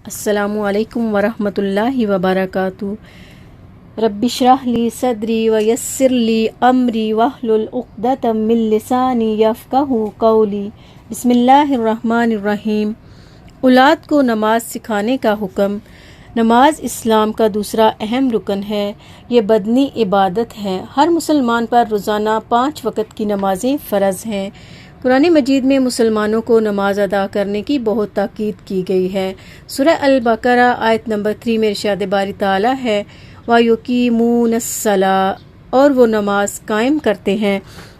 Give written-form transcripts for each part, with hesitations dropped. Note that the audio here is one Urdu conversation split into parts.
السلام علیکم ورحمۃ اللہ وبرکاتہ۔ رب اشرح لی صدری ویسر لی امری واحلل عقدۃ من لسانی یفقہوا قولی۔ بسم اللہ الرحمن الرحیم۔ اولاد کو نماز سکھانے کا حکم۔ نماز اسلام کا دوسرا اہم رکن ہے۔ یہ بدنی عبادت ہے۔ ہر مسلمان پر روزانہ 5 وقت کی نمازیں فرض ہیں۔ قرآن مجید میں مسلمانوں کو نماز ادا کرنے کی بہت تاکید کی گئی ہے۔ سورہ البقرہ آیت نمبر 3 میں ارشاد باری تعالیٰ ہے وَيُقِيمُونَ الصَّلَاةَ، اور وہ نماز قائم کرتے ہیں۔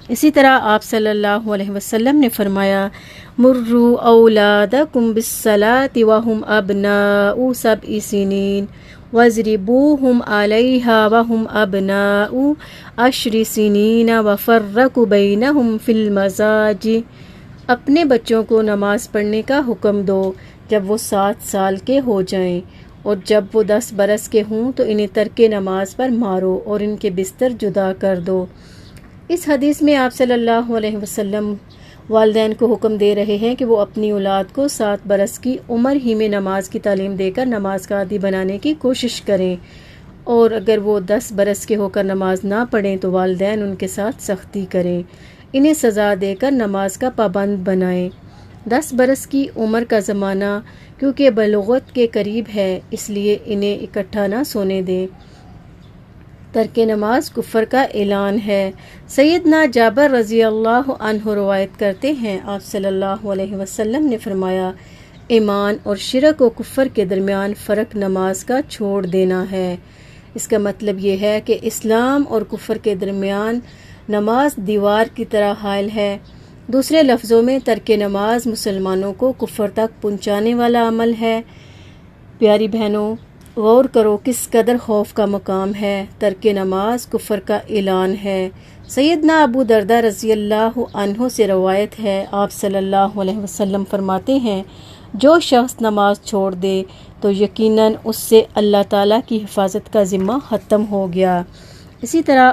اسی طرح آپ صلی اللہ علیہ وسلم نے فرمایا مُرُّوا أَوْلَادَكُمْ بِالصَّلَاةِ وَهُمْ أَبْنَاءُ 7 سِنِينَ وَاضْرِبُوهُمْ عَلَيْهَا وَهُمْ أَبْنَاءُ 10 سِنِينَ وَفَرِّقُوا بَيْنَهُمْ فِي الْمَضَاجِعِ۔ اپنے بچوں کو نماز پڑھنے کا حکم دو جب وہ 7 سال کے ہو جائیں، اور جب وہ 10 برس کے ہوں تو انہیں ترک نماز پر مارو اور ان کے بستر جدا کر دو۔ اس حدیث میں آپ صلی اللہ علیہ وسلم والدین کو حکم دے رہے ہیں کہ وہ اپنی اولاد کو 7 برس کی عمر ہی میں نماز کی تعلیم دے کر نماز کا عادی بنانے کی کوشش کریں، اور اگر وہ 10 برس کے ہو کر نماز نہ پڑھیں تو والدین ان کے ساتھ سختی کریں، انہیں سزا دے کر نماز کا پابند بنائیں۔ 10 برس کی عمر کا زمانہ کیونکہ بلوغت کے قریب ہے، اس لیے انہیں اکٹھا نہ سونے دیں۔ ترک نماز کفر کا اعلان ہے۔ سیدنا جابر رضی اللہ عنہ روایت کرتے ہیں آپ صلی اللہ علیہ وسلم نے فرمایا ایمان اور شرک و کفر کے درمیان فرق نماز کا چھوڑ دینا ہے۔ اس کا مطلب یہ ہے کہ اسلام اور کفر کے درمیان نماز دیوار کی طرح حائل ہے۔ دوسرے لفظوں میں ترک نماز مسلمانوں کو کفر تک پہنچانے والا عمل ہے۔ پیاری بہنوں، غور کرو کس قدر خوف کا مقام ہے۔ ترک نماز کفر کا اعلان ہے۔ سیدنا ابو درداء رضی اللہ عنہ سے روایت ہے آپ صلی اللہ علیہ وسلم فرماتے ہیں جو شخص نماز چھوڑ دے تو یقیناً اس سے اللہ تعالیٰ کی حفاظت کا ذمہ ختم ہو گیا۔ اسی طرح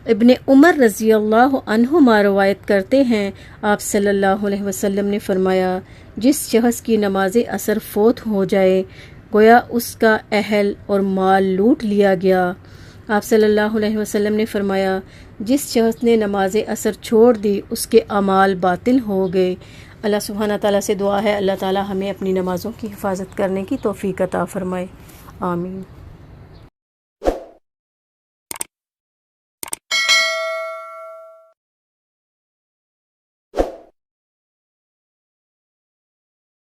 ابن عمر رضی اللہ عنہما روایت کرتے ہیں آپ صلی اللہ علیہ وسلم نے فرمایا جس شخص کی نماز عصر فوت ہو جائے گویا اس کا اہل اور مال لوٹ لیا گیا۔ آپ صلی اللہ علیہ وسلم نے فرمایا جس شخص نے نماز عصر چھوڑ دی اس کے اعمال باطل ہو گئے۔ اللہ سبحانہ تعالیٰ سے دعا ہے اللہ تعالیٰ ہمیں اپنی نمازوں کی حفاظت کرنے کی توفیق عطا فرمائے۔ آمین۔